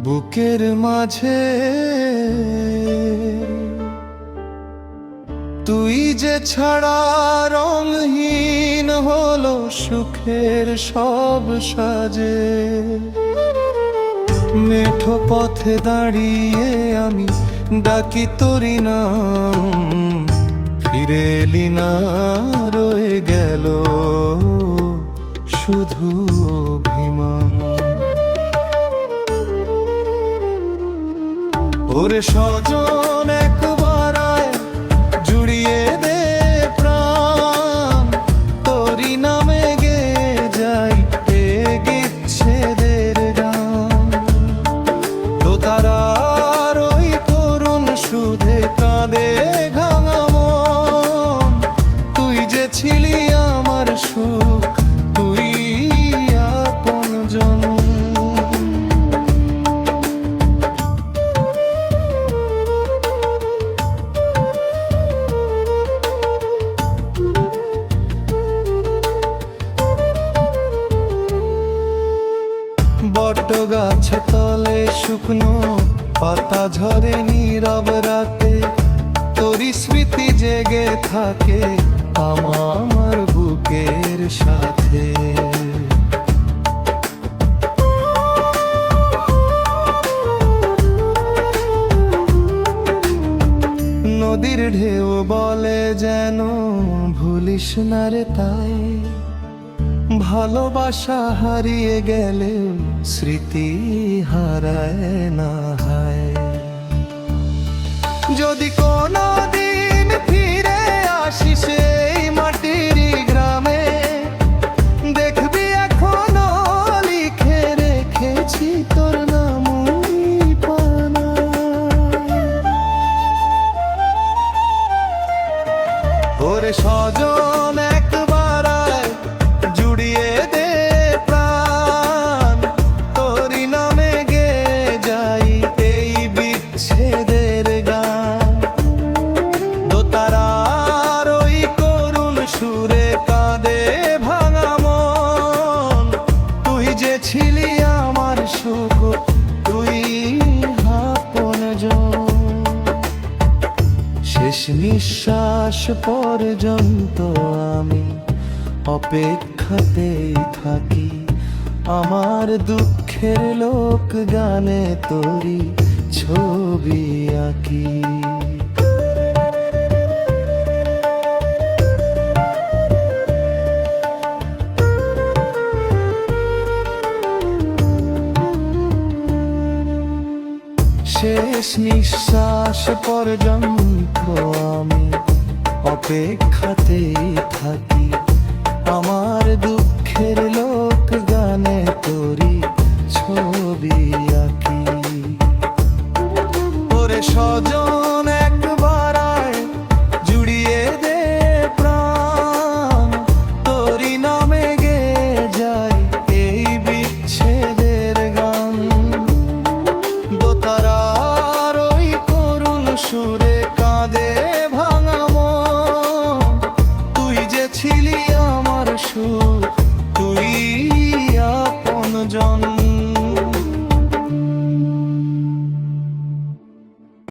বুকের মাঝে তুই যে ছাড়া রঙহীন হলো সুখের সব সাজে। মেঠো পথে দাঁড়িয়ে আমি ডাকি তোরি নাম, ফিরে এলি না, রয়ে গেল শুধু অভিমান। ওরে সজন একবার আয়, জুড়িয়ে দে প্রাণ, তোরি নামে গে যাই এ বিচ্ছেদের গান। দোতারার ওই করুণ সুধে কাঁদে ভাঙা মন, তুই যে ছিলি আমার সুখ, তুই আপনজন। বট গাছে তলে শুকনো পাতা ঝরে নীরব রাতে, তোরই স্মৃতি জেগে থাকে আমার বুকের সাথে। নদীর ঢেউ বলে যেন ভুলিস না রে তাই, ভালোবাসা হারিয়ে গেলে স্মৃতি হারায় না হায়। যদি কোনো দিন ফিরে আসিস এই মাটির গ্রামে, দেখবি এখনো লিখে রেখেছি তোর নাম পানায়। ওরে সজন একবার আয়, জুড়িয়ে দে প্রাণ, তোরি নামে গে যাই এই বিচ্ছেদের গান। দোতারার ওই করুণ সুরে কাঁদে ভাঙা মন, তুই যে ছিলি আমার সুখ, তুই আপনজন। শেষ নিঃশ্বাস পর্যন্ত আমি অপেক্ষাতেই থাকি, আমার দুঃখের লোক গানে তোরি ছবি আঁকি। শেষ নিঃশ্বাস পর্যন্ত আমি অপেক্ষাতেই থাকি, আমার দুঃখের লোক গানে তোরি ছবি আঁকি। ওরে সজন একবার আয়, জুড়িয়ে দে প্রাণ, তোরি নামে গে যাই এই বিচ্ছেদের গান। দোতারার ওই করুণ সুরে কাঁদে ভাঙা মন, তুই যে ছিলি